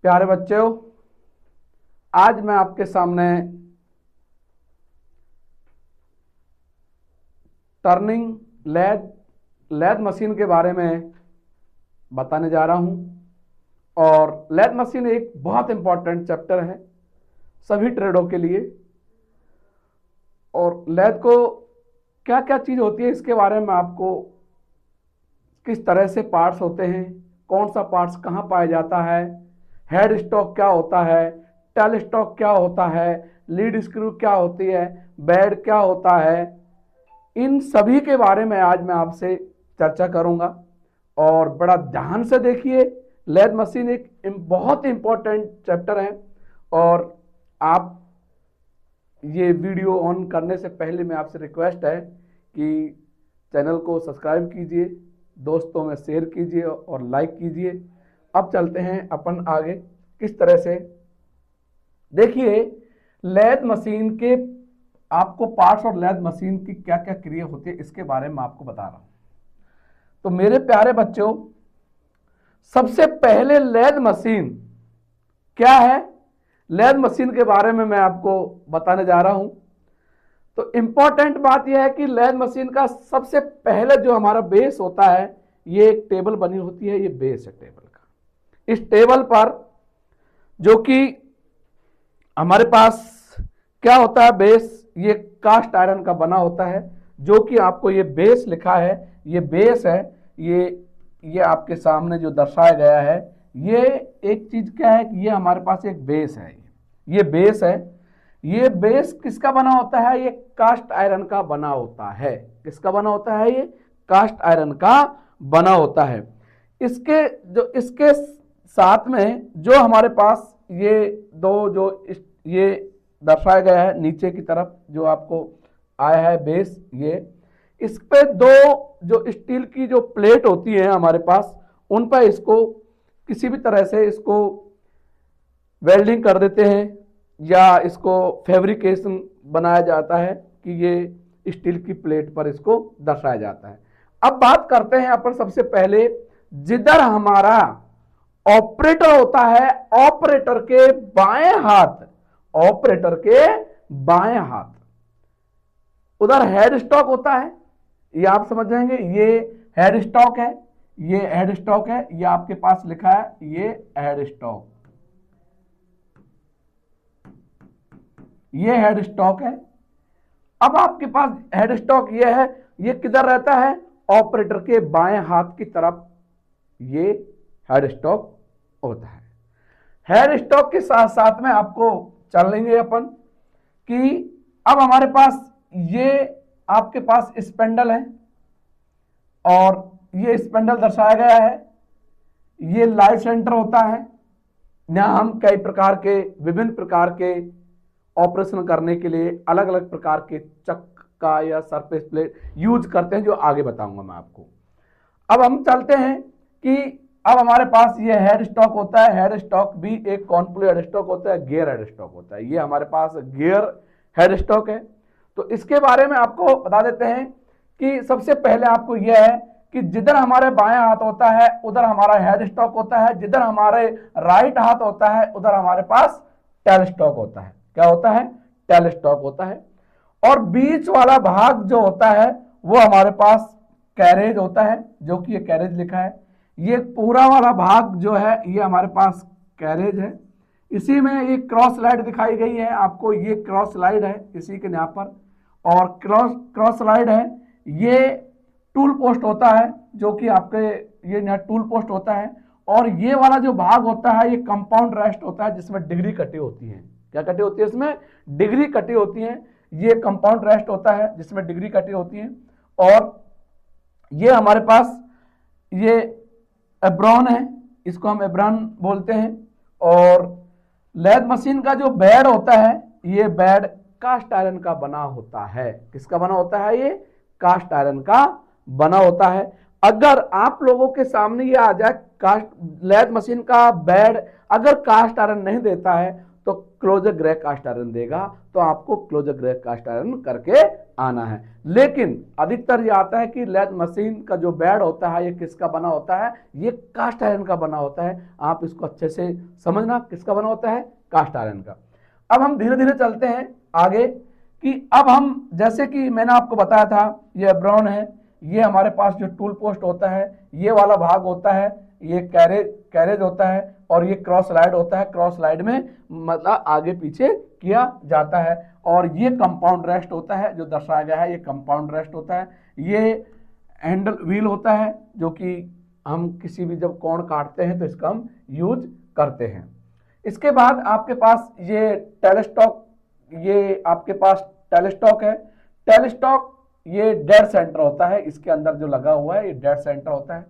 प्यारे बच्चों, आज मैं आपके सामने टर्निंग लेथ मशीन के बारे में बताने जा रहा हूं। और लेथ मशीन एक बहुत इंपॉर्टेंट चैप्टर है सभी ट्रेडों के लिए। और लेथ को क्या क्या चीज़ होती है इसके बारे में आपको, किस तरह से पार्ट्स होते हैं, कौन सा पार्ट्स कहाँ पाया जाता है, हेड स्टॉक क्या होता है, टेल स्टॉक क्या होता है, लीड स्क्रू क्या होती है, बेड क्या होता है, इन सभी के बारे में आज मैं आपसे चर्चा करूंगा। और बड़ा ध्यान से देखिए, लेथ मशीन एक बहुत इंपॉर्टेंट चैप्टर है। और आप ये वीडियो ऑन करने से पहले मैं आपसे रिक्वेस्ट है कि चैनल को सब्सक्राइब कीजिए, दोस्तों में शेयर कीजिए और लाइक कीजिए। अब चलते हैं अपन आगे किस तरह से। देखिए, लेथ मशीन के आपको पार्ट्स और लेथ मशीन की क्या क्या क्रिया होती है इसके बारे में आपको बता रहा हूं। तो मेरे प्यारे बच्चों, सबसे पहले लेथ मशीन क्या है, लेथ मशीन के बारे में मैं आपको बताने जा रहा हूं। तो इंपॉर्टेंट बात यह है कि लेथ मशीन का सबसे पहले जो हमारा बेस होता है, ये एक टेबल बनी होती है, ये बेस है टेबल का। इस टेबल पर जो कि हमारे पास क्या होता है, बेस ये कास्ट आयरन का बना होता है। जो कि आपको ये बेस लिखा है, ये बेस है, ये आपके सामने जो दर्शाया गया है, ये एक चीज क्या है कि ये हमारे पास एक बेस है, ये बेस है। ये बेस किसका बना होता है, ये कास्ट आयरन का बना होता है। किसका बना होता है, ये कास्ट आयरन का बना होता है। इसके साथ में जो हमारे पास ये दो जो ये दर्शाया गया है नीचे की तरफ जो आपको आया है बेस, ये इस पे दो जो स्टील की जो प्लेट होती है हमारे पास, उन पर इसको किसी भी तरह से इसको वेल्डिंग कर देते हैं या इसको फैब्रिकेशन बनाया जाता है कि ये स्टील की प्लेट पर इसको दर्शाया जाता है। अब बात करते हैं अपन सबसे पहले, जिधर हमारा ऑपरेटर होता है, ऑपरेटर के बाएं हाथ, ऑपरेटर के बाएं हाथ उधर हेड स्टॉक होता है। ये आप समझ जाएंगे, ये हेड स्टॉक है, ये हेड स्टॉक है, ये आपके पास लिखा है, ये हेड स्टॉक, ये हेड स्टॉक है। अब आपके पास हेड स्टॉक ये है, ये किधर रहता है, ऑपरेटर के बाएं हाथ की तरफ ये हेड स्टॉक होता है। हेड स्टॉक के साथ साथ में आपको चल लेंगे अपन कि अब हमारे पास ये आपके पास स्पेंडल है और ये स्पेंडल दर्शाया गया है। ये लाइव सेंटर होता है, यहां हम कई प्रकार के विभिन्न प्रकार के ऑपरेशन करने के लिए अलग अलग प्रकार के चक्का या सरफेस प्लेट यूज करते हैं, जो आगे बताऊंगा मैं आपको। अब हम चलते हैं कि अब हमारे पास ये हेड स्टॉक होता है। हेड स्टॉक भी एक कॉन्प्लो हेड स्टॉक होता है, गियर हेड स्टॉक होता है। ये हमारे पास गियर हेड स्टॉक है। तो इसके बारे में आपको बता देते हैं कि सबसे पहले आपको यह है कि जिधर हमारे बाएं हाथ होता है उधर हमारा हेड स्टॉक होता है, जिधर हमारे राइट हाथ होता है उधर हमारे पास टेल स्टॉक होता है। क्या होता है, टेल स्टॉक होता है। और बीच वाला भाग जो होता है वो हमारे पास कैरेज होता है, जो कि ये कैरेज लिखा है। ये पूरा वाला भाग जो है ये हमारे पास कैरेज है। इसी में ये क्रॉस लाइट दिखाई गई है आपको, ये क्रॉस लाइट है इसी के यहाँ पर, और क्रॉस लाइट है। ये टूल पोस्ट होता है, जो कि आपके ये यहाँ टूल पोस्ट होता है। और ये वाला जो भाग होता है ये कंपाउंड रेस्ट होता है, जिसमें डिग्री कटी होती है। क्या कटी होती है, इसमें डिग्री कटी होती है। ये कंपाउंड रेस्ट होता है जिसमें डिग्री कटी होती है। और ये हमारे पास ये एब्रॉन है, इसको हम एब्रॉन बोलते हैं। और लेथ मशीन का जो बेड होता है, ये बेड कास्ट आयरन का बना होता है। किसका बना होता है, ये कास्ट आयरन का बना होता है। अगर आप लोगों के सामने ये आ जाए लेथ मशीन का बेड अगर कास्ट आयरन नहीं देता है तो क्लोजर ग्रे कास्ट आयरन देगा, तो आपको क्लोजर ग्रे कास्ट आयरन करके आना है। लेकिन अधिकतर ये आता है कि लेथ मशीन का जो बेड होता है ये किसका बना होता है, ये कास्ट आयरन का बना होता है। आप इसको अच्छे से समझना, किसका बना होता है, कास्ट आयरन का। अब हम धीरे धीरे चलते हैं आगे कि अब हम, जैसे कि मैंने आपको बताया था ये ब्राउन है, ये हमारे पास जो टूल पोस्ट होता है ये वाला भाग होता है, ये कैरेज होता है, और ये क्रॉस स्लाइड होता है। क्रॉस स्लाइड में मतलब आगे पीछे किया जाता है। और ये कंपाउंड रेस्ट होता है जो दर्शाया गया है, ये कंपाउंड रेस्ट होता है। ये हैंडल व्हील होता है जो कि हम किसी भी जब कोण काटते हैं तो इसका हम यूज करते हैं। इसके बाद आपके पास ये टेलस्टॉक, ये आपके पास टेलस्टॉक है। टेलस्टॉक ये डेड सेंटर होता है, इसके अंदर जो लगा हुआ है ये डेड सेंटर होता है।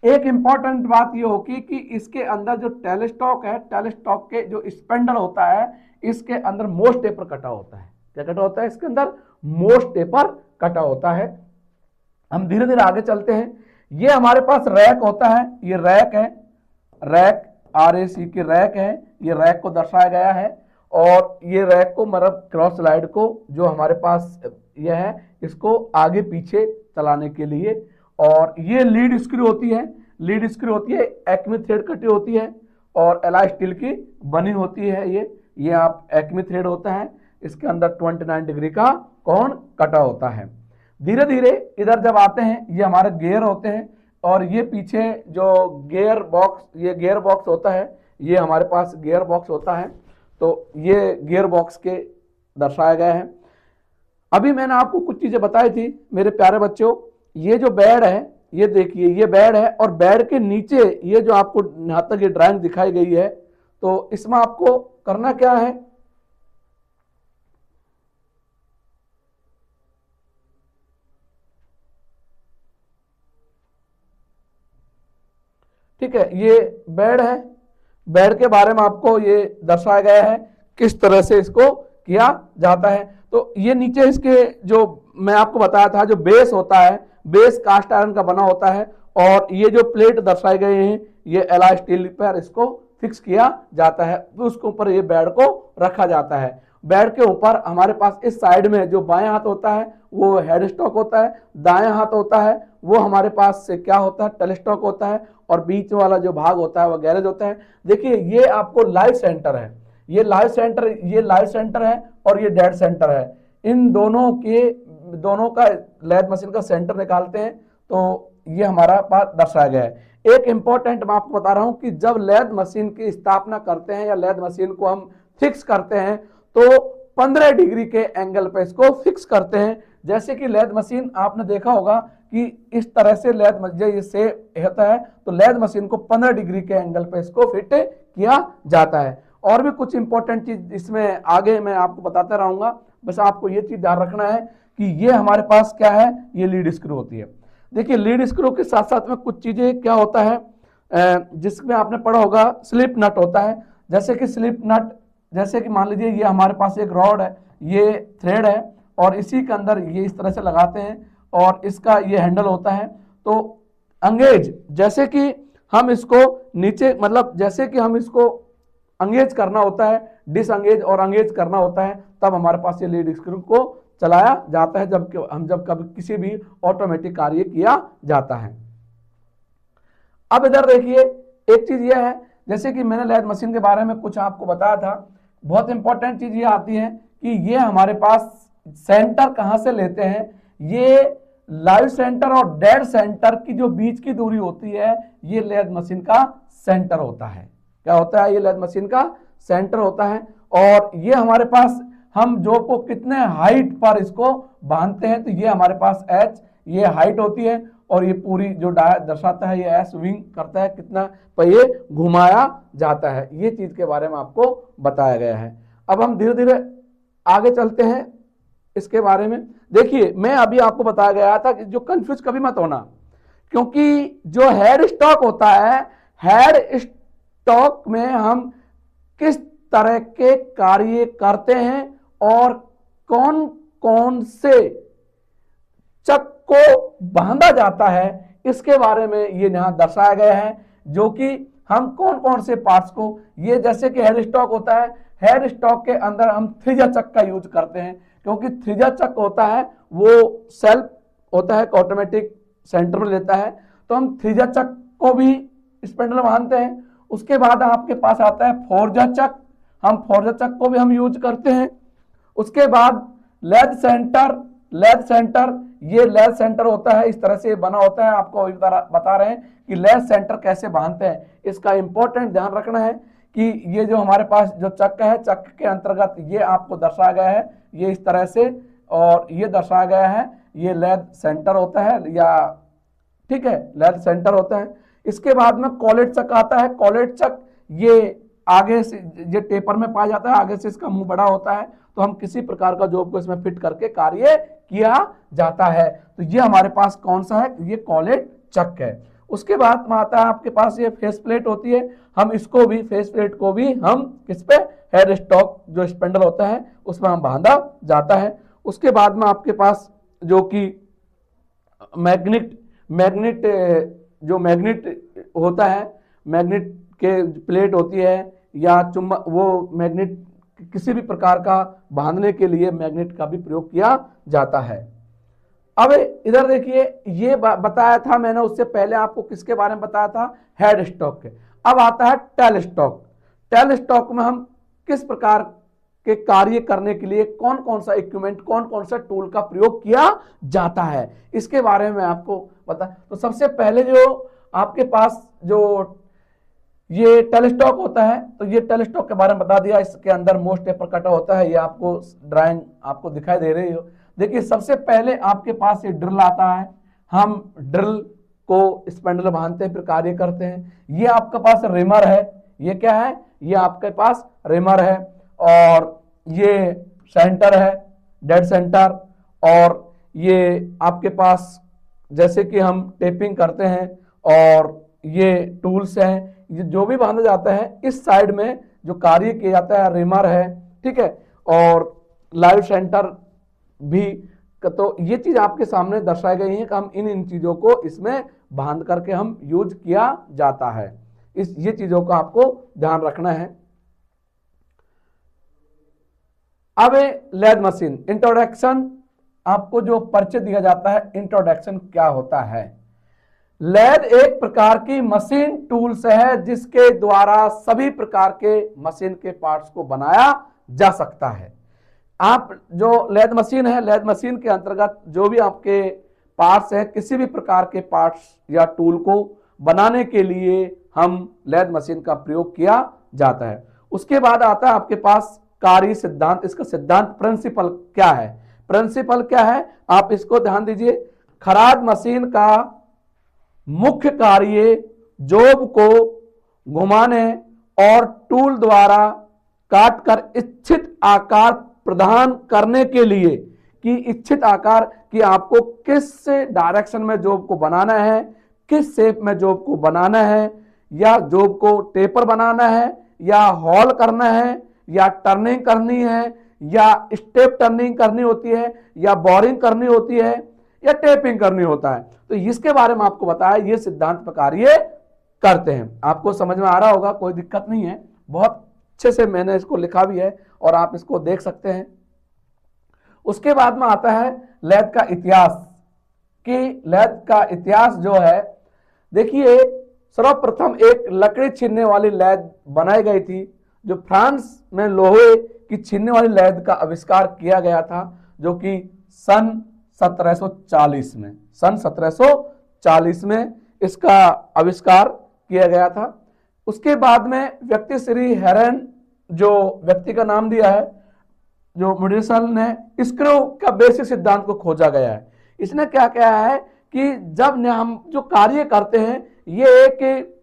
एक इंपॉर्टेंट बात ये होगी कि इसके अंदर जो टेलस्टॉक है, टेलस्टॉक के जो स्पेंडल होता है इसके अंदर मोस्ट टेपर कटा होता है। क्या कटा होता है इसके अंदर, मोस्ट टेपर कटा होता है। हम धीरे धीरे आगे चलते हैं। ये हमारे पास रैक होता है, ये रैक है, रैक RAC की रैक है, ये रैक को दर्शाया गया है। और ये रैक को मतलब क्रॉस स्लाइड को जो हमारे पास यह है इसको आगे पीछे चलाने के लिए। और ये लीड स्क्रू होती है, लीड स्क्रू होती है, एक्मे थ्रेड कटी होती है और एलॉय स्टील की बनी होती है। ये आप एक्मे थ्रेड होता है, इसके अंदर 29 डिग्री का कोण कटा होता है। धीरे धीरे इधर जब आते हैं ये हमारे गियर होते हैं, और ये पीछे जो गियर बॉक्स, ये गियर बॉक्स होता है, ये हमारे पास गियर बॉक्स होता है। तो ये गियर बॉक्स के दर्शाया गया है। अभी मैंने आपको कुछ चीजें बताई थी मेरे प्यारे बच्चों। ये जो बेड है, ये देखिए ये बेड है, और बेड के नीचे ये जो आपको यहां तक ये ड्राइंग दिखाई गई है, तो इसमें आपको करना क्या है, ठीक है, ये बेड है। बेड के बारे में आपको ये दर्शाया गया है किस तरह से इसको किया जाता है। तो ये नीचे इसके जो मैं आपको बताया था जो बेस होता है, बेस कास्ट आयरन का बना होता है, और ये जो प्लेट दर्शाए गए हैं ये एलॉय स्टील पर इसको फिक्स किया जाता है। तो उसके ऊपर ये बेड को रखा जाता है। बेड के ऊपर हमारे पास इस साइड में जो बाएं हाथ होता है वो हेड स्टॉक होता है, दाएं हाथ होता है वो हमारे पास से क्या होता है, टेलस्टॉक होता है, और बीच वाला जो भाग होता है वो गैरेज होता है। देखिए ये आपको लाइव सेंटर है, ये लाइव सेंटर है और ये डेड सेंटर है। इन दोनों का लेथ मशीन का सेंटर निकालते हैं तो ये हमारा पास दर्शाया गया है। एक इंपॉर्टेंट मैं आपको बता रहा हूं कि जब लेथ मशीन की स्थापना करते हैं या लेथ मशीन को हम फिक्स करते हैं तो 15 डिग्री के एंगल पे इसको फिक्स करते हैं। जैसे कि लेथ मशीन आपने देखा होगा कि इस तरह से लेथ मशीन से होता है, तो लेथ मशीन को 15 डिग्री के एंगल पे इसको फिट किया जाता है। और भी कुछ इंपॉर्टेंट चीज इसमें आगे मैं आपको बताता रहूंगा, बस आपको ये चीज ध्यान रखना है कि ये हमारे पास क्या है, ये लीड स्क्रू होती है। देखिए लीड स्क्रू के साथ साथ में कुछ चीजें क्या होता है जिसमें आपने पढ़ा होगा, स्लिप नट होता है। जैसे कि स्लिप नट, जैसे कि मान लीजिए ये हमारे पास एक रॉड है, ये थ्रेड है, और इसी के अंदर ये इस तरह से लगाते हैं और इसका ये हैंडल होता है। तो अंगेज, जैसे कि हम इसको नीचे, मतलब जैसे कि हम इसको अंगेज करना होता है, डिसअंगेज और अंगेज करना होता है, तब हमारे पास ये लीड स्क्रू को चलाया जाता है जब कभी किसी भी ऑटोमेटिक कार्य किया जाता है। अब इधर देखिए एक चीज यह है, जैसे कि मैंने लेथ मशीन के बारे में कुछ आपको बताया था, बहुत इंपॉर्टेंट चीज ये आती है कि ये हमारे पास सेंटर कहां से लेते हैं। ये लाइव सेंटर और डेड सेंटर की जो बीच की दूरी होती है ये लेथ मशीन का सेंटर होता है। क्या होता है, ये लेथ मशीन का सेंटर होता है। और ये हमारे पास हम जो को कितने हाइट पर इसको बांधते हैं, तो ये हमारे पास H ये हाइट होती है, और ये पूरी जो दर्शाता है ये S विंग करता है, कितना पर ये घुमाया जाता है। ये चीज के बारे में आपको बताया गया है। अब हम धीरे धीरे आगे चलते हैं इसके बारे में। देखिए मैं अभी आपको बताया गया था कि जो कंफ्यूज कभी मत होना, क्योंकि जो हेड स्टॉक होता है, हेड स्टॉक में हम किस तरह के कार्य करते हैं और कौन कौन से चक को बांधा जाता है, इसके बारे में ये यहां दर्शाया गया है, जो कि हम कौन कौन से पार्ट्स को, ये जैसे कि हेड स्टॉक होता है, हेड स्टॉक के अंदर हम थ्रिजा चक का यूज करते हैं, क्योंकि थ्रिजा चक होता है वो सेल्फ होता है, ऑटोमेटिक सेंटर में लेता है, तो हम थ्रिजा चक को भी स्पिंडल में बांधते हैं। उसके बाद आपके पास आता है फोरजा चक, हम फोरजा चक को भी हम यूज करते हैं। उसके बाद लेद सेंटर, लेद सेंटर, ये लेद सेंटर होता है, इस तरह से बना होता है, आपको बता रहे हैं कि लेद सेंटर कैसे बांधते हैं। इसका इंपॉर्टेंट ध्यान रखना है कि ये जो हमारे पास जो चक्र है, चक्र के अंतर्गत ये आपको दर्शाया गया है, ये इस तरह से, और ये दर्शाया गया है, ये लेद सेंटर होता है, या ठीक है, लेद सेंटर होता है। इसके बाद में कॉलेट चक आता है। कॉलेट चक ये आगे से, ये टेपर में पाया जाता है, आगे से इसका मुंह बड़ा होता है, तो हम किसी प्रकार का जॉब को इसमें फिट करके कार्य किया जाता है। तो ये हमारे पास कौन सा है, ये कॉलेट चक है। उसके बाद में आता है आपके पास ये फेस प्लेट होती है, हम इसको भी, फेस प्लेट को भी हम किस पे, हेड स्टॉक जो स्पेंडल होता है उसमें हम बांधा जाता है। उसके बाद में आपके पास जो कि मैग्नेट जो मैग्नेट होता है, मैग्नेट के प्लेट होती है या चुंबक, वो मैग्नेट किसी भी प्रकार का बांधने के लिए मैग्नेट का भी प्रयोग किया जाता है। अब इधर देखिए, ये बताया था मैंने उससे पहले आपको किसके बारे में बताया था, हेड स्टॉक के। अब आता है टेल स्टॉक। टेल स्टॉक में हम किस प्रकार के कार्य करने के लिए कौन कौन सा इक्विपमेंट, कौन कौन सा टूल का प्रयोग किया जाता है, इसके बारे में आपको पता। तो सबसे पहले जो आपके पास जो ये टेलस्टॉक होता है, तो ये टेलस्टॉक के बारे में बता दिया, इसके अंदर मोस्ट टेपर कटा होता है, ये आपको ड्राइंग आपको दिखाई दे रही हो। देखिए सबसे पहले आपके पास ये ड्रिल आता है, हम ड्रिल को स्पेंडल बांधते हैं, फिर कार्य करते हैं। ये आपके पास रिमर है, ये क्या है, ये आपके पास रिमर है, और ये सेंटर है, डेड सेंटर, और ये आपके पास जैसे कि हम टेपिंग करते हैं, और ये टूल्स हैं, ये जो भी बांधा जाता है इस साइड में जो कार्य किया जाता है, रिमर है, ठीक है, और लाइव सेंटर भी। तो ये चीज आपके सामने दर्शाई गई है कि हम इन चीजों को इसमें बांध करके हम यूज किया जाता है। ये चीजों का आपको ध्यान रखना है। अब लेद मशीन इंट्रोडक्शन, आपको जो परिचय दिया जाता है, इंट्रोडक्शन क्या होता है। लेद एक प्रकार की मशीन टूल्स है जिसके द्वारा सभी प्रकार के मशीन के पार्ट्स को बनाया जा सकता है। आप जो लेद मशीन है, लेद मशीन के अंतर्गत जो भी आपके पार्ट्स है, किसी भी प्रकार के पार्ट्स या टूल को बनाने के लिए हम लेद मशीन का प्रयोग किया जाता है। उसके बाद आता है आपके पास कार्य सिद्धांत। इसका सिद्धांत, प्रिंसिपल क्या है, प्रिंसिपल क्या है, आप इसको ध्यान दीजिए। खराद मशीन का मुख्य कार्य जॉब को घुमाने और टूल द्वारा काटकर इच्छित आकार प्रदान करने के लिए, कि इच्छित आकार कि आपको किस डायरेक्शन में जॉब को बनाना है, किस शेप में जॉब को बनाना है, या जॉब को टेपर बनाना है, या हॉल करना है, या टर्निंग करनी है, या स्टेप टर्निंग करनी होती है, या बोरिंग करनी होती है, या टेपिंग करनी होता है। तो इसके बारे में आपको बताया, ये सिद्धांत पर कार्य करते हैं। आपको समझ में आ रहा होगा, कोई दिक्कत नहीं है, बहुत अच्छे से मैंने इसको लिखा भी है और आप इसको देख सकते हैं। उसके बाद में आता है लेद का इतिहास, कि लेद का इतिहास जो है, देखिए सर्वप्रथम एक लकड़ी छीनने वाली लेद बनाई गई थी, जो फ्रांस में लोहे की छीनने वाली लेद का आविष्कार किया गया था, जो कि सन 1740 में, सन 1740 में इसका आविष्कार किया गया था। उसके बाद में व्यक्ति श्री हेरन, जो व्यक्ति का नाम दिया है, जो मेडिसन ने स्क्रू का बेसिक सिद्धांत को खोजा गया है। इसने क्या किया है कि जब हम जो कार्य करते हैं, ये एक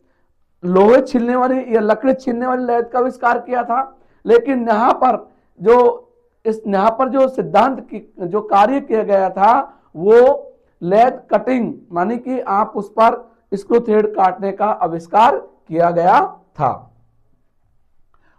लोहे छीलने वाली या लकड़ी छीलने वाली लेद का आविष्कार किया था, लेकिन यहाँ पर जो सिद्धांत की जो कार्य किया गया था वो लेद कटिंग, मानी कि आप उस पर स्क्रू थ्रेड काटने का आविष्कार किया गया था।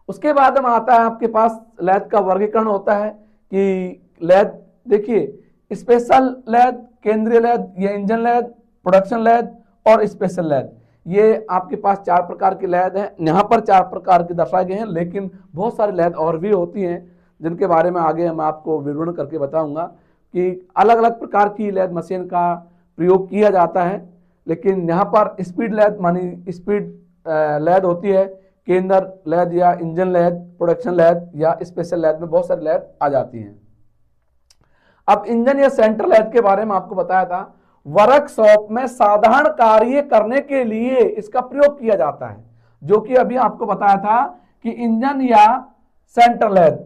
उसके बाद में आता है आपके पास लेद का वर्गीकरण होता है, कि लेद देखिए स्पेशल लेद, केंद्रीय लेद, ये इंजन लेद, प्रोडक्शन लेद और स्पेशल लेद। ये आपके पास 4 प्रकार की लैद है, यहाँ पर 4 प्रकार के दर्शाए गए हैं, लेकिन बहुत सारी लैद और भी होती हैं जिनके बारे में आगे मैं आपको विवरण करके बताऊंगा कि अलग अलग प्रकार की लैद मशीन का प्रयोग किया जाता है। लेकिन यहाँ पर स्पीड लैद मानी स्पीड लैद होती है, केंद्र लैद या इंजन लैद, प्रोडक्शन लैद या स्पेशल लैद में बहुत सारी लैद आ जाती हैं। अब इंजन या सेंट्रल लैद के बारे में आपको बताया था, वर्कशॉप में साधारण कार्य करने के लिए इसका प्रयोग किया जाता है, जो कि अभी आपको बताया था कि इंजन या सेंट्रल लैद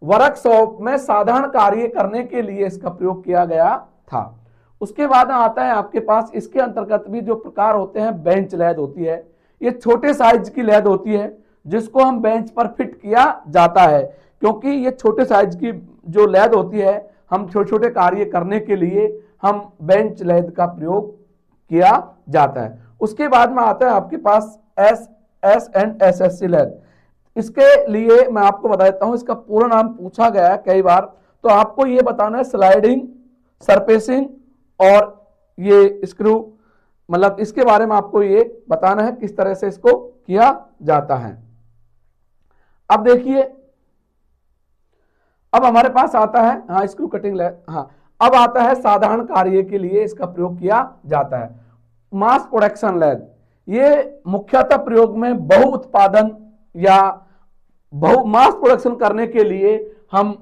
वर्कशॉप में साधारण कार्य करने के लिए इसका प्रयोग किया गया था। उसके बाद आता है आपके पास इसके अंतर्गत भी जो प्रकार होते हैं, बेंच लैद होती है। ये छोटे साइज की लैद होती है जिसको हम बेंच पर फिट किया जाता है, क्योंकि ये छोटे साइज की जो लैद होती है, हम छोटे छोटे कार्य करने के लिए हम बेंच लैद का प्रयोग किया जाता है। उसके बाद में आता है आपके पास SSC लैद। इसके लिए मैं आपको बता देता हूं, इसका पूरा नाम पूछा गया है कई बार, तो आपको ये बताना है स्लाइडिंग, सरफेसिंग और ये स्क्रू, मतलब इसके बारे में आपको ये बताना है किस तरह से इसको किया जाता है। अब देखिए, अब हमारे पास आता है हाँ स्क्रू कटिंग लैद। हाँ, अब आता है साधारण कार्य के लिए इसका प्रयोग किया जाता है मास प्रोडक्शन लैद। ये मुख्यतः प्रयोग में बहु उत्पादन या मास प्रोडक्शन करने के लिए हम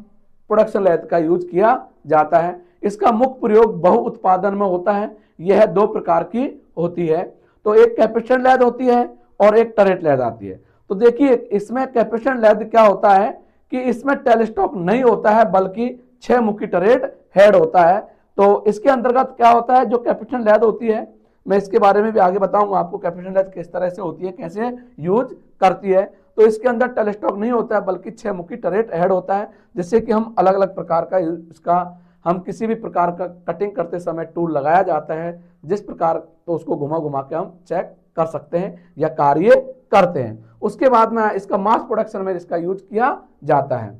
प्रोडक्शन लैद का यूज किया जाता है। इसका मुख्य प्रयोग बहु उत्पादन में होता है। यह 2 प्रकार की होती है, तो एक कैपेसिटर लैद होती है और एक टरेट लैद आती है। तो देखिए, इसमें कैपेसिटर लैद क्या होता है कि इसमें टेलस्टॉक नहीं होता है, बल्कि 6 मुखी टरेट हेड होता है। तो इसके अंतर्गत क्या होता है, जो कैपेसिटर लैद होती है, मैं इसके बारे में भी आगे बताऊंगा आपको कैपेसिटर लैद किस तरह से होती है, कैसे यूज करती है। तो इसके अंदर टेलस्टॉक नहीं होता है, बल्कि 6 मुखी टरेट हेड होता है, जिससे कि हम अलग अलग प्रकार का इसका हम किसी भी प्रकार का कटिंग करते समय टूल लगाया जाता है, जिस प्रकार तो उसको घुमा घुमा के हम चेक कर सकते हैं या कार्य करते हैं। उसके बाद में इसका मास प्रोडक्शन में इसका यूज किया जाता है।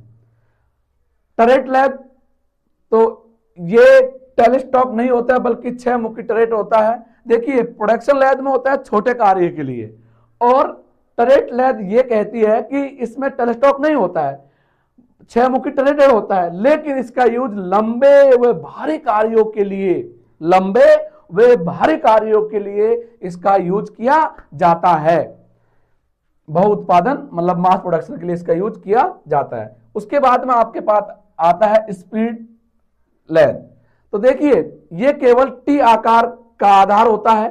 टरेट लैद, तो ये टेलस्टॉक नहीं होता है, बल्कि 6 मुखी टरेट होता है। देखिए, प्रोडक्शन लैद में होता है छोटे कार्य के लिए, और टरेट लैद ये कहती है कि इसमें टेलस्टॉक नहीं होता है, 6 मुखी टरेट होता है, लेकिन इसका यूज लंबे व भारी कार्यों के लिए, लंबे व भारी कार्यों के लिए इसका यूज किया जाता है। बहु उत्पादन मतलब मास प्रोडक्शन के लिए इसका यूज किया जाता है। उसके बाद में आपके पास आता है स्पीड लैद। तो देखिए, ये केवल टी आकार का आधार होता है,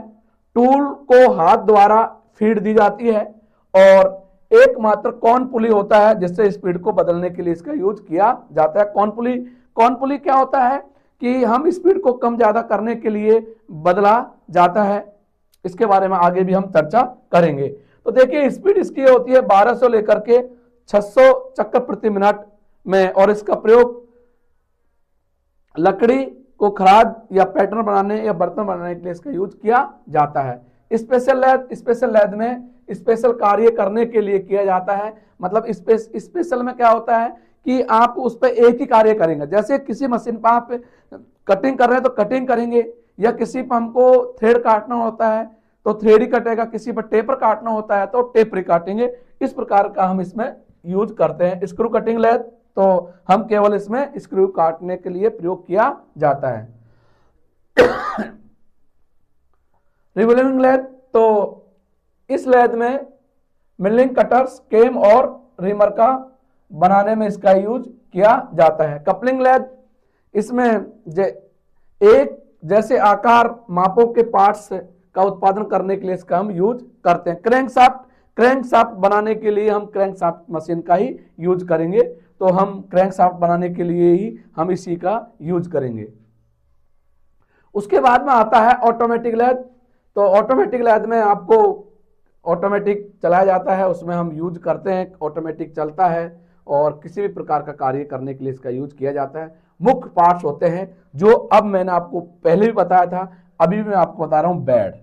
टूल को हाथ द्वारा फीड दी जाती है और एकमात्र कॉन पुली होता है जिससे स्पीड को बदलने के लिए इसका यूज किया जाता है। कॉन पुली क्या होता है कि हम स्पीड को कम ज्यादा करने के लिए बदला जाता है। इसके बारे में आगे भी हम चर्चा करेंगे। तो देखिए, स्पीड इसकी होती है 1200 लेकर के 600 चक्कर प्रति मिनट में, और इसका प्रयोग लकड़ी को खराद या पैटर्न बनाने या बर्तन बनाने के लिए इसका यूज किया जाता है। स्पेशल लैद में स्पेशल कार्य करने के लिए किया जाता है। मतलब स्पेशल में क्या होता है कि आप उस पर एक ही कार्य करेंगे, जैसे किसी मशीन पर आप कटिंग कर रहे हैं तो कटिंग करेंगे, या किसी पर हमको थ्रेड काटना होता है तो थ्रेड ही कटेगा, किसी पर टेपर काटना होता है तो टेपर ही काटेंगे। इस प्रकार का हम इसमें यूज करते हैं। स्क्रू कटिंग लैद, तो हम केवल इसमें स्क्रू काटने के लिए प्रयोग किया जाता है। रिवॉल्विंग लैद, तो इस लैद में मिलिंग कटर्स, केम और रीमर का बनाने में इसका यूज किया जाता है। कपलिंग लैद, इसमें एक जैसे आकार मापों के पार्ट्स का उत्पादन करने के लिए इसका हम यूज करते हैं। क्रैंकशाफ्ट बनाने के लिए हम क्रैंकशाफ्ट मशीन का ही यूज करेंगे, तो हम क्रैंकशाफ्ट बनाने के लिए ही हम इसी का यूज करेंगे। उसके बाद में आता है ऑटोमेटिक लैद। तो ऑटोमेटिक लैद में आपको ऑटोमेटिक चलाया जाता है, उसमें हम यूज करते हैं, ऑटोमेटिक चलता है और किसी भी प्रकार का कार्य करने के लिए इसका यूज किया जाता है। मुख्य पार्ट्स होते हैं जो अब मैंने आपको पहले भी बताया था, अभी भी मैं आपको बता रहा हूं। बेड,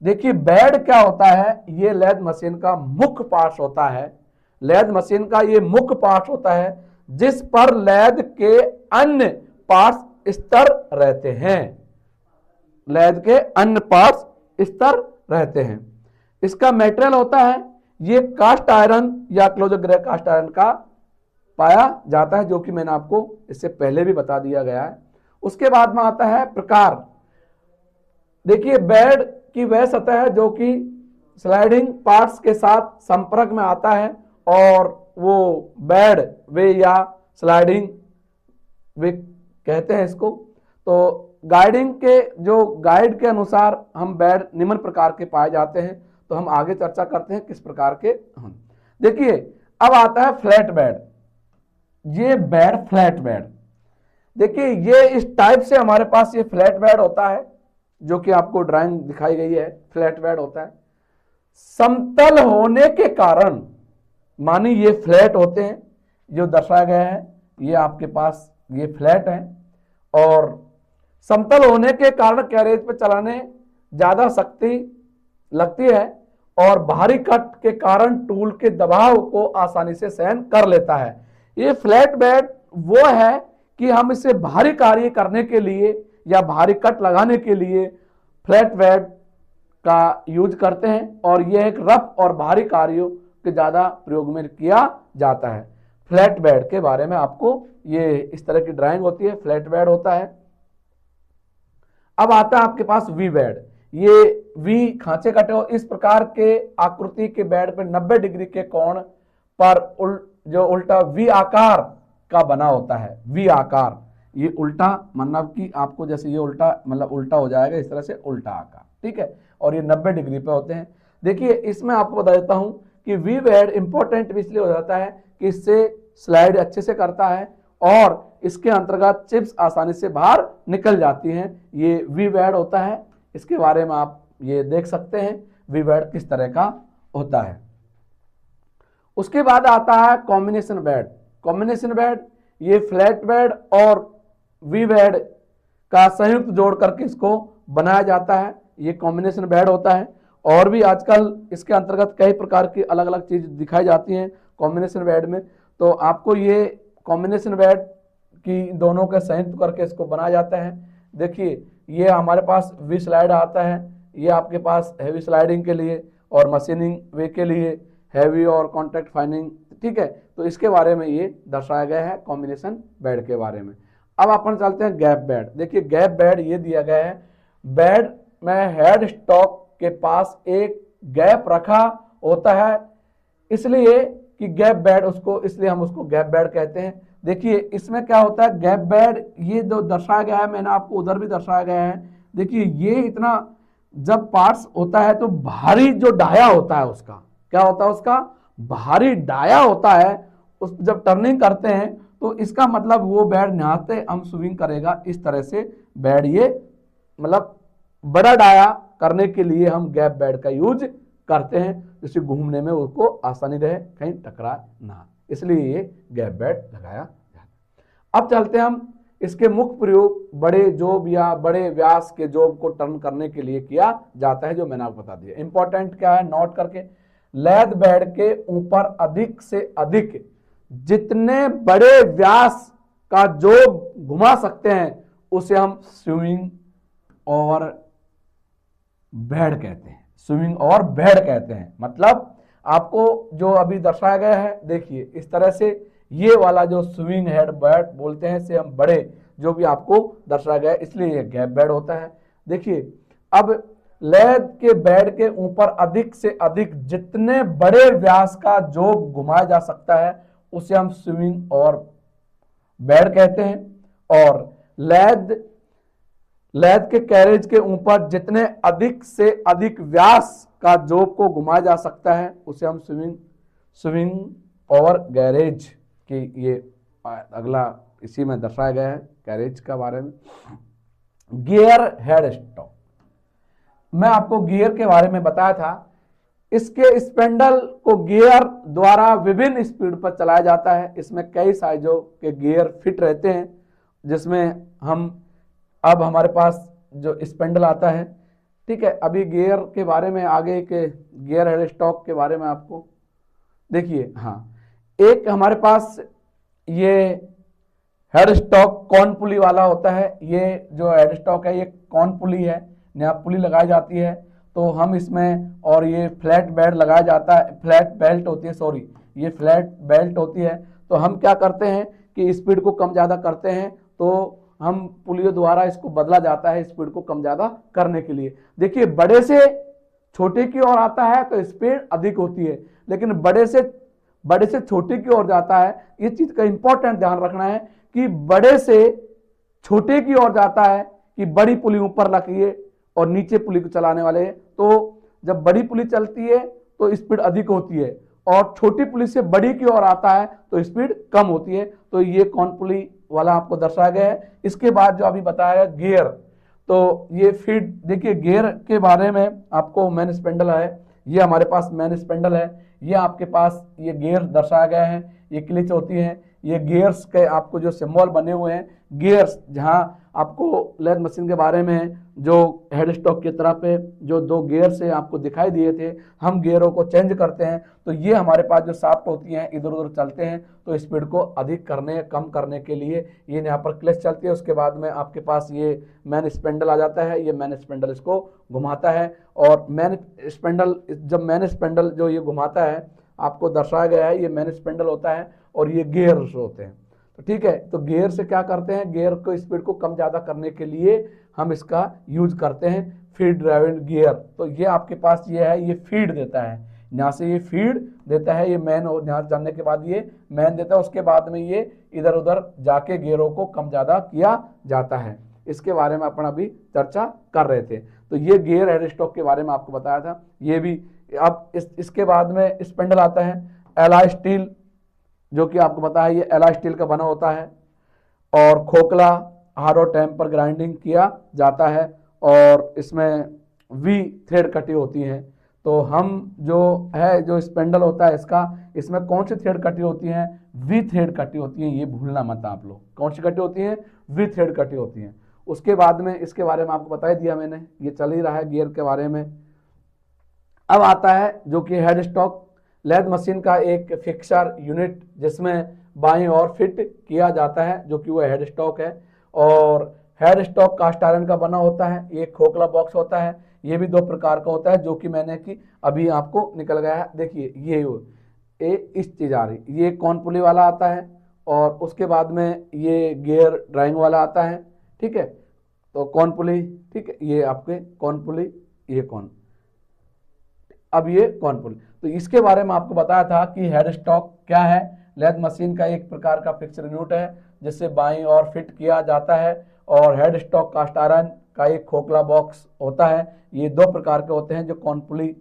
देखिए बेड क्या होता है, ये लैद मशीन का मुख्य पार्ट्स होता है। लैद मशीन का ये मुख्य पार्ट्स होता है जिस पर लैद के अन्य पार्ट्स स्तर रहते हैं। लैद के अन्य पार्ट्स स्तर रहते हैं। इसका मेटेरियल होता है ये कास्ट आयरन या क्लोजर ग्रे कास्ट आयरन का पाया जाता है, जो कि मैंने आपको इससे पहले भी बता दिया गया है। उसके बाद में आता है प्रकार। देखिए बेड की वह सतह है जो कि स्लाइडिंग पार्ट्स के साथ संपर्क में आता है और वो बेड वे या स्लाइडिंग वे कहते हैं इसको। तो गाइडिंग के जो गाइड के अनुसार हम बेड निम्न प्रकार के पाए जाते हैं। तो हम आगे चर्चा करते हैं किस प्रकार के हम। देखिए अब आता है फ्लैट बेड। ये बेड फ्लैट बेड, देखिए ये इस टाइप से हमारे पास ये फ्लैट बेड होता है, जो कि आपको ड्राइंग दिखाई गई है, फ्लैट बेड होता है। समतल होने के कारण, मानी ये फ्लैट होते हैं, जो दर्शाया गया है ये आपके पास ये फ्लैट है, और समतल होने के कारण कैरेज पे चलाने ज्यादा शक्ति लगती है और भारी कट के कारण टूल के दबाव को आसानी से सहन कर लेता है। ये फ्लैट बेड वो है कि हम इसे भारी कार्य करने के लिए या भारी कट लगाने के लिए फ्लैट बेड का यूज करते हैं, और यह एक रफ और भारी कार्यों के ज्यादा प्रयोग में किया जाता है। फ्लैट बेड के बारे में आपको ये इस तरह की ड्राइंग होती है, फ्लैट बेड होता है। अब आता है आपके पास वी बेड। ये वी खांचे कटे और इस प्रकार के आकृति के बेड पर 90 डिग्री के कोण पर जो उल्टा वी आकार का बना होता है। वी आकार, ये उल्टा मतलब कि आपको जैसे ये उल्टा मतलब उल्टा हो जाएगा, इस तरह से उल्टा आकार, ठीक है, और ये 90 डिग्री पे होते हैं। देखिए इसमें आपको बता देता हूं कि वी बेड इंपॉर्टेंट इसलिए हो जाता है कि इससे स्लाइड अच्छे से करता है और इसके अंतर्गत चिप्स आसानी से बाहर निकल जाती हैं। ये वी बेड होता है, इसके बारे में आप ये देख सकते हैं वी बेड किस तरह का होता है। उसके बाद आता है कॉम्बिनेशन बेड। कॉम्बिनेशन बेड ये फ्लैट बेड और वी बेड का संयुक्त जोड़ करके इसको बनाया जाता है, ये कॉम्बिनेशन बेड होता है। और भी आजकल इसके अंतर्गत कई प्रकार की अलग अलग चीज दिखाई जाती हैं कॉम्बिनेशन बेड में। तो आपको ये कॉम्बिनेशन बेड की दोनों के संयुक्त करके इसको बनाया जाता है। देखिए ये हमारे पास वी स्लाइड आता है, ये आपके पास हैवी स्लाइडिंग के लिए और मशीनिंग वे के लिए हैवी और कॉन्टैक्ट फाइनिंग, ठीक है। तो इसके बारे में ये दर्शाया गया है कॉम्बिनेशन बेड के बारे में। अब अपन चलते हैं गैप बेड। देखिए गैप बेड ये दिया गया है, बेड में हेड स्टॉक के पास एक गैप रखा होता है, इसलिए कि गैप बेड उसको, इसलिए हम उसको गैप बेड कहते हैं। देखिए इसमें क्या होता है, गैप बेड ये जो दर्शाया गया है, मैंने आपको उधर भी दर्शाया गया है। देखिए ये इतना जब पार्ट्स होता है तो भारी जो डाया होता है उसका क्या होता है, उसका भारी डाया होता है। उस जब टर्निंग करते हैं तो इसका मतलब वो बेड नहाते हम स्विंग करेगा, इस तरह से बेड ये मतलब बड़ा डाया करने के लिए हम गैप बेड का यूज करते हैं, जिससे घूमने में उसको आसानी रहे, कहीं टकरा ना, इसलिए ये गैप बेड लगाया जाता है। अब चलते हैं हम इसके मुख्य प्रयोग बड़े जोब या बड़े व्यास के जोब को टर्न करने के लिए किया जाता है, जो मैंने आपको बता दिया। इंपॉर्टेंट क्या है नोट करके, लैद बेड के ऊपर अधिक से अधिक जितने बड़े व्यास का जोब घुमा सकते हैं उसे हम स्विंग और बेड कहते हैं, स्विंग और बेड कहते हैं। मतलब आपको जो अभी दर्शाया गया है, देखिए इस तरह से ये वाला जो स्विंग हेड बेड बोलते हैं, इसे हम बड़े जो भी आपको दर्शाया गया है, इसलिए ये गैप बेड होता है। देखिए अब लैद के बेड के ऊपर अधिक से अधिक जितने बड़े व्यास का जोब घुमाया जा सकता है उसे हम स्विंग और बेड कहते हैं। और लैद के कैरेज के ऊपर जितने अधिक से अधिक व्यास का जोब को घुमाया जा सकता है उसे हम स्विंग और गैरेज की, ये अगला इसी में दर्शाया गया है कैरेज के बारे में। गियर हेड स्टॉक, मैं आपको गियर के बारे में बताया था। इसके स्पेंडल को गियर द्वारा विभिन्न स्पीड पर चलाया जाता है। इसमें कई साइजों के गियर फिट रहते हैं, जिसमें हम अब हमारे पास जो स्पेंडल आता है, ठीक है। अभी गियर के बारे में आगे के गियर हेड स्टॉक के बारे में आपको देखिए, हाँ एक हमारे पास ये हेड स्टॉक कॉन पुली वाला होता है। ये जो हेड स्टॉक है ये कॉन पुली है, यहाँ पुली लगाई जाती है। तो हम इसमें, और ये फ्लैट बेल्ट लगाया जाता है, फ्लैट बेल्ट होती है, सॉरी ये फ्लैट बेल्ट होती है। तो हम क्या करते हैं कि स्पीड को कम ज़्यादा करते हैं, तो हम पुलियों द्वारा इसको बदला जाता है स्पीड को कम ज़्यादा करने के लिए। देखिए बड़े से छोटे की ओर आता है तो स्पीड अधिक होती है, लेकिन बड़े से छोटे की ओर जाता है, ये चीज़ का इंपॉर्टेंट ध्यान रखना है कि बड़े से छोटे की ओर जाता है कि बड़ी पुली ऊपर रखी है और नीचे पुली को चलाने वाले हैं, तो जब बड़ी पुली चलती है तो स्पीड अधिक होती है, और छोटी पुली से बड़ी की ओर आता है तो स्पीड कम होती है। तो ये कौन पुली वाला आपको दर्शाया गया है। इसके बाद जो अभी बताया गियर, तो ये फीड, देखिए गियर के बारे में आपको मेन स्पेंडल है, ये हमारे पास मेन स्पेंडल है, ये आपके पास ये गियर दर्शाया गया है, ये क्लिच होती है, ये गियर्स के आपको जो सिंबल बने हुए हैं, गियर्स, जहां आपको लेथ मशीन के बारे में जो हेड स्टॉक की तरफ पे जो 2 गियर से आपको दिखाई दिए थे, हम गियरों को चेंज करते हैं, तो ये हमारे पास जो शाफ्ट होती हैं इधर उधर चलते हैं, तो स्पीड को अधिक करने कम करने के लिए ये यहाँ पर क्लच चलती है। उसके बाद में आपके पास ये मैन स्पेंडल आ जाता है, ये मैन स्पेंडल इसको घुमाता है, और मैन स्पेंडल, जब मैन स्पेंडल जो ये घुमाता है आपको दर्शाया गया है, ये मैन स्पेंडल होता है और ये गियर्स होते हैं। तो ठीक है, तो गियर से क्या करते हैं, गियर को स्पीड को कम ज़्यादा करने के लिए हम इसका यूज करते हैं फीड ड्राइवन गियर। तो ये आपके पास ये है, ये फीड देता है, यहाँ से ये फीड देता है, ये मैन, और यहाँ जाने के बाद ये मैन देता है, उसके बाद में ये इधर उधर जाके गियरों को कम ज़्यादा किया जाता है। इसके बारे में अपन अभी चर्चा कर रहे थे। तो ये गियर हेड स्टॉक के बारे में आपको बताया था, ये भी। अब इसके बाद में स्पेंडल आता है, एलॉय स्टील, जो कि आपको पता है ये एलॉय स्टील का बना होता है, और खोखला हार्ड और टेम्पर ग्राइंडिंग किया जाता है, और इसमें वी थ्रेड कटी होती है। तो हम जो है, जो स्पेंडल होता है इसका, इसमें कौन सी थ्रेड कटी होती है, वी थ्रेड कटी होती है, ये भूलना मत आप लोग, कौन सी कटी होती है, वी थ्रेड कटी होती है। उसके बाद में इसके बारे में आपको बता ही दिया मैंने, ये चल ही रहा है गियर के बारे में। अब आता है जो कि हेड स्टॉक, लेथ मशीन का एक फिक्सर यूनिट जिसमें बाईं ओर फिट किया जाता है, जो कि वो हेड स्टॉक है। और हेड स्टॉक कास्ट आयरन का बना होता है, ये खोखला बॉक्स होता है, ये भी 2 प्रकार का होता है, जो कि मैंने कि अभी आपको निकल गया है। देखिए ये इस चीज़ आ रही, ये कौन पुली वाला आता है, और उसके बाद में ये गियर ड्राइंग वाला आता है, ठीक है। तो कौन पुली, ठीक है, ये आपके कौन पुली, ये कौन, अब ये कौन पुली। तो इसके बारे में आपको बताया था कि हेड स्टॉक क्या है, लेथ मशीन का एक प्रकार का फिक्सर यूनिट है जिससे बाईं ओर फिट किया जाता है, और हेड स्टॉक कास्ट आयरन का एक खोखला बॉक्स होता है। ये 2 प्रकार के होते हैं, जो कौन पुली,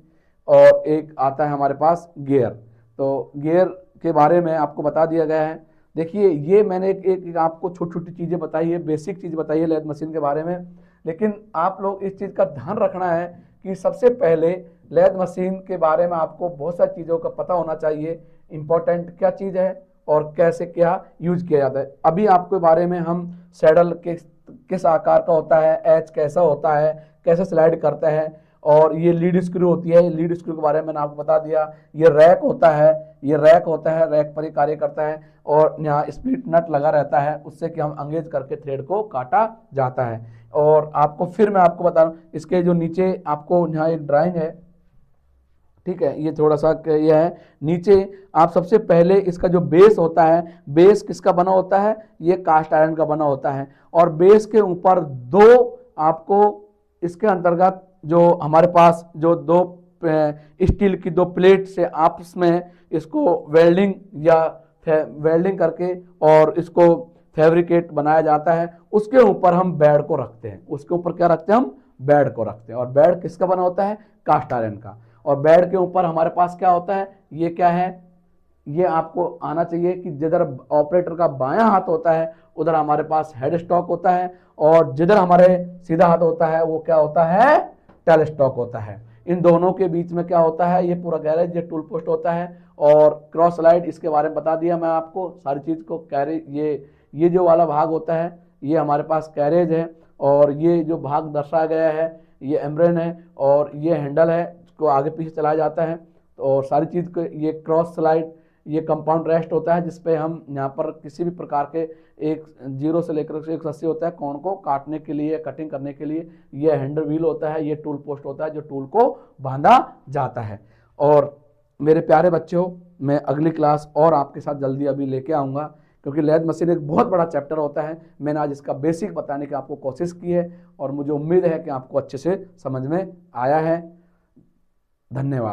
और एक आता है हमारे पास गियर। तो गियर के बारे में आपको बता दिया गया है। देखिए ये मैंने एक आपको छोटी छोटी चीज़ें बताई है, बेसिक चीज़ बताई है लेथ मशीन के बारे में, लेकिन आप लोग इस चीज़ का ध्यान रखना है कि सबसे पहले लेथ मशीन के बारे में आपको बहुत सारी चीज़ों का पता होना चाहिए, इंपॉर्टेंट क्या चीज़ है और कैसे क्या यूज किया जाता है। अभी आपके बारे में हम सैडल किस आकार का होता है, एच कैसा होता है, कैसे स्लाइड करता है, और ये लीड स्क्रू होती है, लीड स्क्रू के बारे में मैंने आपको बता दिया। ये रैक होता है, ये रैक होता है, रैक पर ही कार्य करता है, और यहाँ स्प्लिट नट लगा रहता है, उससे कि हम एंगेज करके थ्रेड को काटा जाता है। और आपको फिर मैं आपको बता रहा हूँ, इसके जो नीचे आपको यहाँ एक ड्राइंग है, ठीक है, ये थोड़ा सा ये है नीचे। आप सबसे पहले इसका जो बेस होता है, बेस किसका बना होता है, ये कास्ट आयरन का बना होता है, और बेस के ऊपर 2 आपको इसके अंतर्गत जो हमारे पास जो 2 स्टील की 2 प्लेट से आपस में इसको वेल्डिंग करके और इसको फैब्रिकेट बनाया जाता है। उसके ऊपर हम बेड को रखते हैं, उसके ऊपर क्या रखते हैं, हम बेड को रखते हैं, और बेड किसका बना होता है, कास्ट आयरन का। और बेड के ऊपर हमारे पास क्या होता है, ये क्या है, ये आपको आना चाहिए कि जिधर ऑपरेटर का बायां हाथ होता है उधर हमारे पास हेड स्टॉक होता है, और जिधर हमारे सीधा हाथ होता है वो क्या होता है, टेल स्टॉक होता है। इन दोनों के बीच में क्या होता है, ये पूरा गैरेज, ये टूल पोस्ट होता है, और क्रॉस स्लाइड इसके बारे में बता दिया मैं आपको सारी चीज़ को। कैरेज, ये जो वाला भाग होता है ये हमारे पास कैरेज है, और ये जो भाग दर्शाया गया है ये एम्ब्रेन है, और ये हैंडल है, इसको आगे पीछे चलाया जाता है। और सारी चीज़ को ये क्रॉस स्लाइड ये कंपाउंड रेस्ट होता है जिसपे हम यहाँ पर किसी भी प्रकार के एक 0 से लेकर 180 होता है कोण को काटने के लिए, कटिंग करने के लिए। ये हैंडल व्हील होता है, ये टूल पोस्ट होता है जो टूल को बांधा जाता है। और मेरे प्यारे बच्चों, मैं अगली क्लास और आपके साथ जल्दी अभी लेके आऊँगा, क्योंकि लेथ मशीन एक बहुत बड़ा चैप्टर होता है। मैंने आज इसका बेसिक बताने की आपको कोशिश की है और मुझे उम्मीद है कि आपको अच्छे से समझ में आया है। धन्यवाद।